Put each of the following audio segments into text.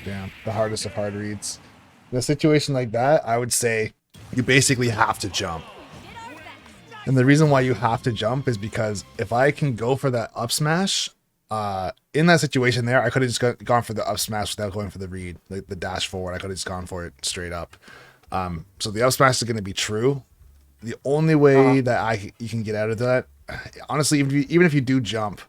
Yeah, the hardest of hard reads. In a situation like that, I would say you basically have to jump. And the reason why you have to jump is because if I can go for that up smash, in that situation there, I could have just gone for the up smash without going for the read, like the dash forward. I could have just gone for it straight up. So the up smash is going to be true. The only way that you can get out of that, honestly, even if you do jump,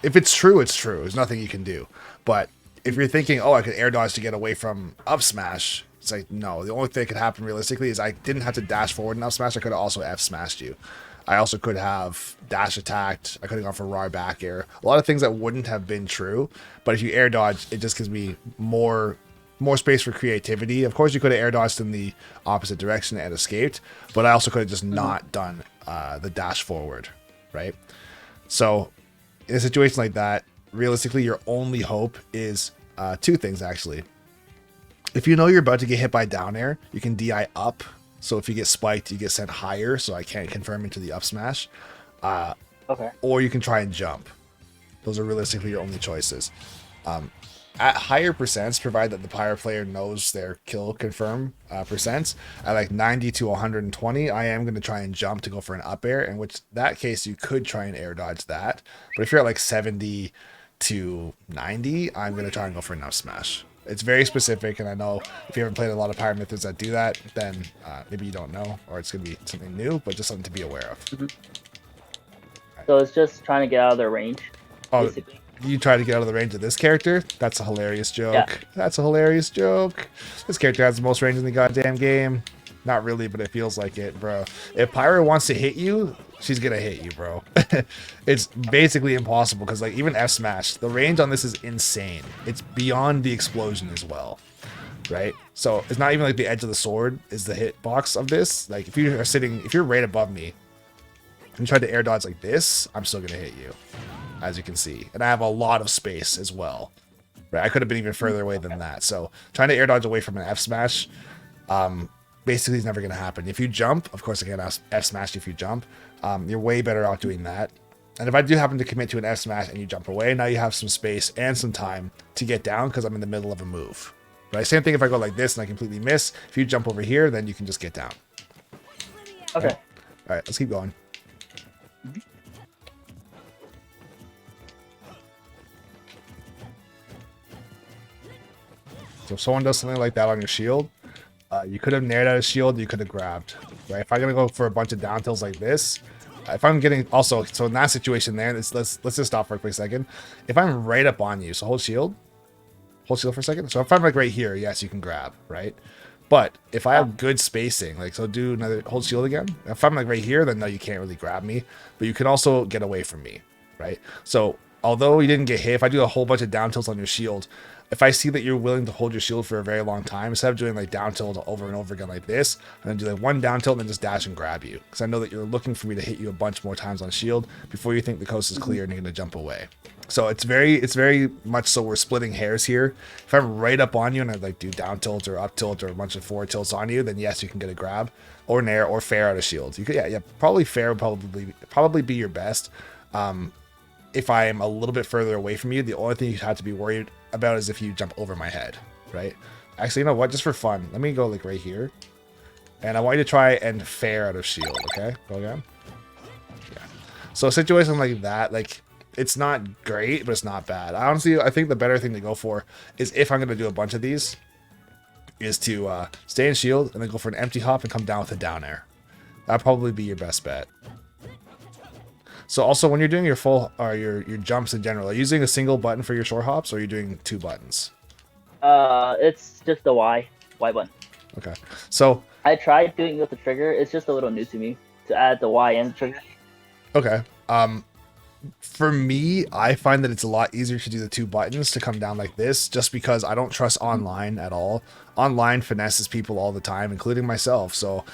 if it's true, it's true. There's nothing you can do. But if you're thinking, oh, I could air dodge to get away from up smash, it's like, no. The only thing that could happen realistically is I didn't have to dash forward and up smash. I could have also F smashed you. I also could have dash attacked. I could have gone for raw back air. A lot of things that wouldn't have been true. But if you air dodge, it just gives me more space for creativity. Of course, you could have air dodged in the opposite direction and escaped. But I also could have just not done the dash forward, right? So in a situation like that, realistically, your only hope is two things, actually. If you know you're about to get hit by down air, you can DI up. So if you get spiked, you get sent higher, so I can't confirm into the up smash. Okay. Or you can try and jump. Those are realistically your only choices. At higher percents, provided that the Pyre player knows their kill confirm percents, at like 90 to 120, I am going to try and jump to go for an up air, in which that case you could try and air dodge that. But if you're at like 70 to 90, I'm going to try and go for an up smash. It's very specific, and I know if you haven't played a lot of Pyre methods that do that, then maybe you don't know, or it's going to be something new, but just something to be aware of. So it's just trying to get out of their range, basically. You try to get out of the range of this character? That's a hilarious joke. Yeah. That's a hilarious joke. This character has the most range in the goddamn game. Not really, but it feels like it, bro. If Pyra wants to hit you, she's gonna hit you, bro. It's basically impossible because, like, even F Smash, the range on this is insane. It's beyond the explosion as well, right? So it's not even like the edge of the sword is the hitbox of this. Like, if you're right above me and you try to air dodge like this, I'm still gonna hit you, as you can see. And I have a lot of space as well, right? I could have been even further away than that. So trying to air dodge away from an F Smash, basically is never going to happen. If you jump, of course I can F Smash you if you jump. You're way better off doing that. And if I do happen to commit to an F Smash and you jump away, now you have some space and some time to get down because I'm in the middle of a move. Right? Same thing if I go like this and I completely miss. If you jump over here, then you can just get down. Okay. All right, let's keep going. So if someone does something like that on your shield, you could have nared out a shield, you could have grabbed, right? If I'm gonna go for a bunch of down tilts like this, if I'm getting also, so in that situation there, let's just stop for a quick second. If I'm right up on you, so hold shield for a second. So if I'm like right here, yes, you can grab, right? But if I have good spacing, like, so do another hold shield again. If I'm like right here, then no, you can't really grab me, but you can also get away from me, right? So although you didn't get hit, if I do a whole bunch of down tilts on your shield, if I see that you're willing to hold your shield for a very long time, instead of doing like down tilt over and over again like this, I'm gonna do like one down tilt and then just dash and grab you. Because I know that you're looking for me to hit you a bunch more times on shield before you think the coast is clear and you're gonna jump away. So it's very much so we're splitting hairs here. If I'm right up on you and I like do down tilt or up tilt or a bunch of forward tilts on you, then yes, you can get a grab or nair or fair out of shield. You could, yeah, probably fair would probably be your best. If I am a little bit further away from you, the only thing you have to be worried about is if you jump over my head, right? Actually, you know what? Just for fun, let me go like right here. And I want you to try and fair out of shield, okay? Go again. Yeah. So a situation like that, like, it's not great, but it's not bad. I think the better thing to go for is if I'm going to do a bunch of these, is to stay in shield and then go for an empty hop and come down with a down air. That'd probably be your best bet. So also when you're doing your full or your jumps in general, are you using a single button for your short hops or are you doing two buttons? It's just the Y button. Okay. So I tried doing it with the trigger. It's just a little new to me to add the Y and the trigger. Okay. For me, I find that it's a lot easier to do the two buttons to come down like this just because I don't trust online at all. Online finesses people all the time, including myself. So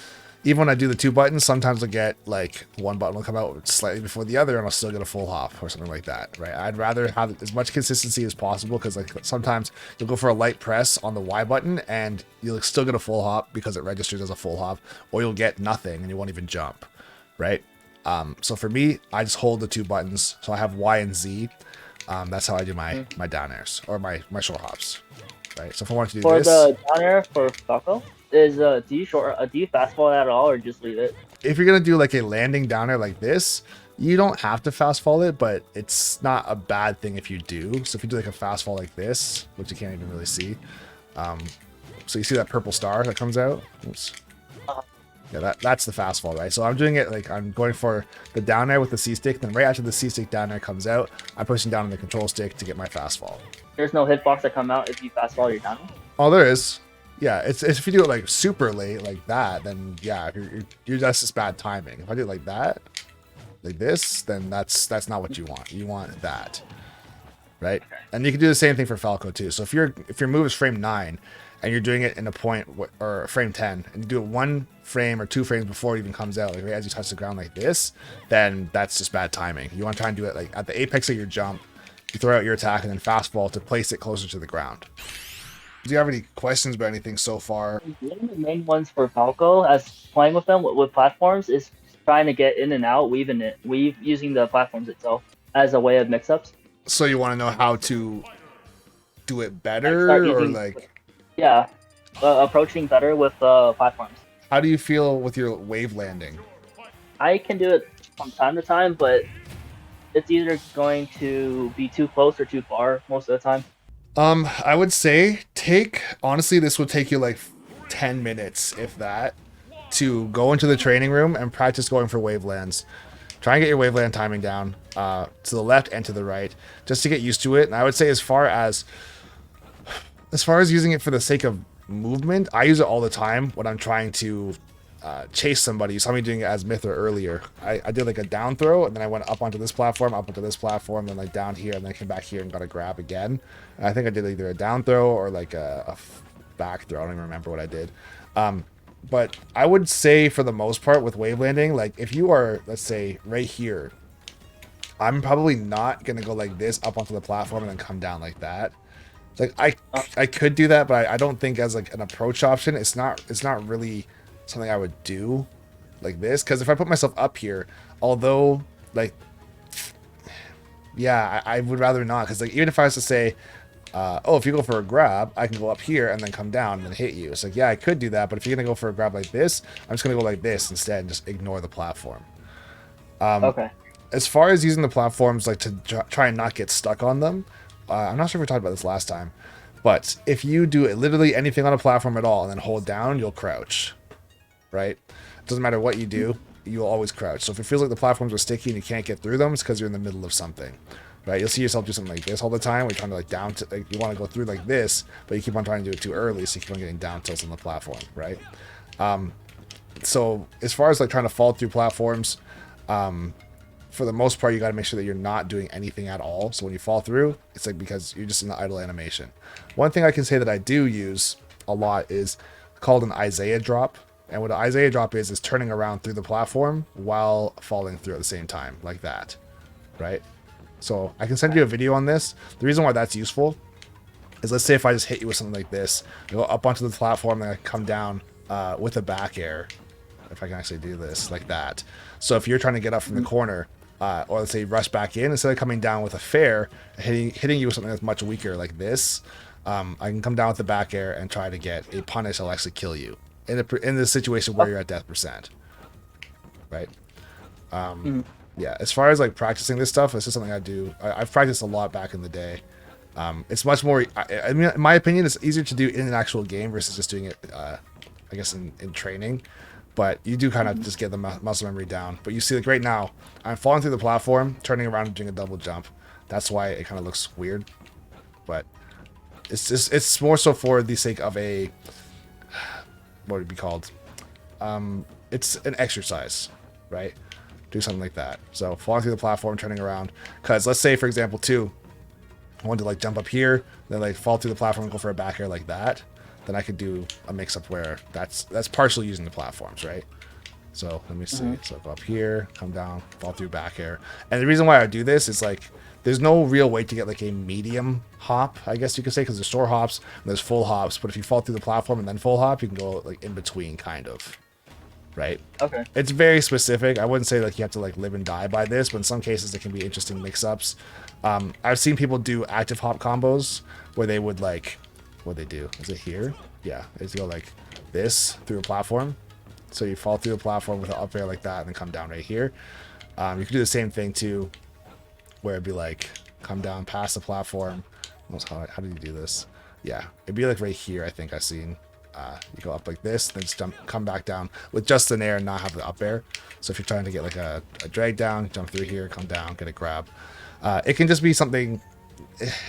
even when I do the two buttons, sometimes I get like one button will come out slightly before the other and I'll still get a full hop or something like that, right? I'd rather have as much consistency as possible because like sometimes you'll go for a light press on the Y button and you'll still get a full hop because it registers as a full hop, or you'll get nothing and you won't even jump, right? So for me, I just hold the two buttons. So I have Y and Z. That's how I do my down airs or my short hops, right? So if I want to do For this, the down air for Falco, is do you fastball that at all or just leave it? if you're gonna do like a landing down air like this, you don't have to fast fall it, but it's not a bad thing if you do. So if you do like a fast fall like this, which you can't even really see, so you see that purple star that comes out. Oops. Yeah, that's the fast fall, right? So I'm doing it like I'm going for the down air with the C stick, then right after the C stick down air comes out, I'm pushing down on the control stick to get my fast fall. There's no hitbox that come out if you fastball your down air? Oh, there is. Yeah, it's if you do it like super late like that, then yeah, you're that's just bad timing. If I do it like that, like this, then that's not what you want. You want that, right? And you can do the same thing for Falco too. So if your move is frame 9 and you're doing it in a point or frame 10 and you do it 1 frame or 2 frames before it even comes out, like right as you touch the ground like this, then that's just bad timing. You want to try and do it like at the apex of your jump, you throw out your attack and then fastball to place it closer to the ground. Do you have any questions about anything so far? One of the main ones for Falco, as playing with them with platforms, is trying to get in and out, weave using the platforms itself as a way of mix-ups. So you want to know how to do it better, or like? Yeah, approaching better with platforms. How do you feel with your wave landing? I can do it from time to time, but it's either going to be too close or too far most of the time. I would say honestly, this would take you like 10 minutes, if that, to go into the training room and practice going for wavelands. Try and get your waveland timing down to the left and to the right, just to get used to it. And I would say as far as using it for the sake of movement, I use it all the time when I'm trying to chase somebody. You saw me doing it as Mythra earlier. I did like a down throw, and then I went up onto this platform, then like down here, and then came back here and got a grab again. And I think I did either a down throw or like a back throw. I don't even remember what I did. But I would say for the most part with wave landing, like if you are, let's say, right here, I'm probably not going to go like this up onto the platform and then come down like that. Like I could do that, but I don't think as like an approach option, it's not really something I would do like this. Because if I put myself up here, although like, yeah, I would rather not. Because like even if I was to say, oh, if you go for a grab, I can go up here and then come down and hit you. It's like, yeah, I could do that, but if you're gonna go for a grab like this, I'm just gonna go like this instead and just ignore the platform. Okay. As far as using the platforms, like to try and not get stuck on them, I'm not sure if we talked about this last time, but if you do literally anything on a platform at all and then hold down, you'll crouch, right? It doesn't matter what you do, you'll always crouch. So if it feels like the platforms are sticky and you can't get through them, it's because you're in the middle of something, right? You'll see yourself do something like this all the time. Where you're trying to like you want to go through like this, but you keep on trying to do it too early, so you keep on getting down tilts on the platform, right? So as far as like trying to fall through platforms, for the most part, you got to make sure that you're not doing anything at all. So when you fall through, it's like because you're just in the idle animation. One thing I can say that I do use a lot is called an Isaiah drop. And what an Isaiah drop is turning around through the platform while falling through at the same time, like that, right? So I can send you a video on this. The reason why that's useful is, let's say if I just hit you with something like this, I go up onto the platform, then I come down with a back air. If I can actually do this like that. So if you're trying to get up from the corner, or let's say rush back in, instead of coming down with a fair, hitting you with something that's much weaker like this, I can come down with the back air and try to get a punish that'll actually kill you in the situation where you're at death percent, right? Yeah, as far as like practicing this stuff, this is something I do. I've practiced a lot back in the day. It's much more, I mean, in my opinion, it's easier to do in an actual game versus just doing it, I guess, in training. But you do kind of just get the muscle memory down. But you see, like right now, I'm falling through the platform, turning around and doing a double jump. That's why it kind of looks weird. But it's more so for the sake of a, what would it be called? It's an exercise, right? Do something like that. So falling through the platform, turning around. Because let's say, for example, too, I want to like jump up here, then like fall through the platform and go for a back air like that. Then I could do a mix-up where that's partially using the platforms, right? So let me see. So go up here, come down, fall through back air. And the reason why I do this is like there's no real way to get like a medium hop, I guess you could say, because there's short hops and there's full hops. But if you fall through the platform and then full hop, you can go like in between, kind of. right? Okay. It's very specific. I wouldn't say like you have to like live and die by this, but in some cases it can be interesting mix-ups. I've seen people do active hop combos where they would like, what they do? Is it here? Yeah, it's go like this through a platform. So you fall through a platform with an up air like that and then come down right here. You could do the same thing too, where it'd be like come down past the platform. How did you do this? Yeah, it'd be like right here. I think I've seen. You go up like this, then just come back down with just an air and not have the up air. So if you're trying to get like a drag down, jump through here, come down, get a grab. It can just be something.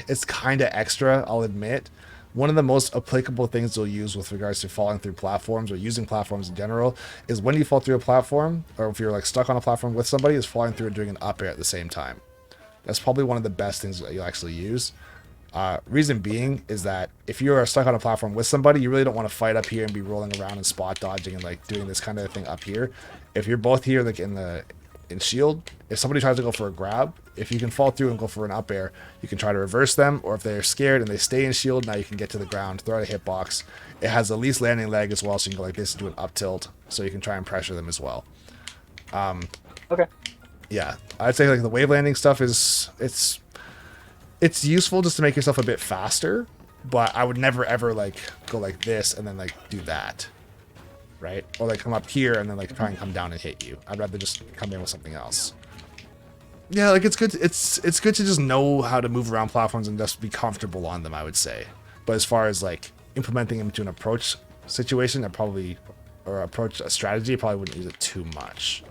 It's kind of extra, I'll admit. One of the most applicable things you'll use with regards to falling through platforms or using platforms in general is when you fall through a platform, or if you're like stuck on a platform with somebody, is falling through and doing an up air at the same time. That's probably one of the best things that you'll actually use. Reason being is that if you're stuck on a platform with somebody, you really don't want to fight up here and be rolling around and spot dodging and like doing this kind of thing up here. If you're both here like in shield, if somebody tries to go for a grab, if you can fall through and go for an up air, you can try to reverse them, or if they're scared and they stay in shield, now you can get to the ground, throw out a hitbox. It has the least landing leg as well, so you can go like this and do an up tilt, so you can try and pressure them as well. Okay. Yeah, I'd say like the wave landing stuff is it's useful just to make yourself a bit faster, but I would never ever like go like this and then like do that, right? Or like come up here and then like try and come down and hit you. I'd rather just come in with something else. Yeah, like it's good. It's good to just know how to move around platforms and just be comfortable on them, I would say. But as far as like implementing them into an approach situation, or approach a strategy, I probably wouldn't use it too much.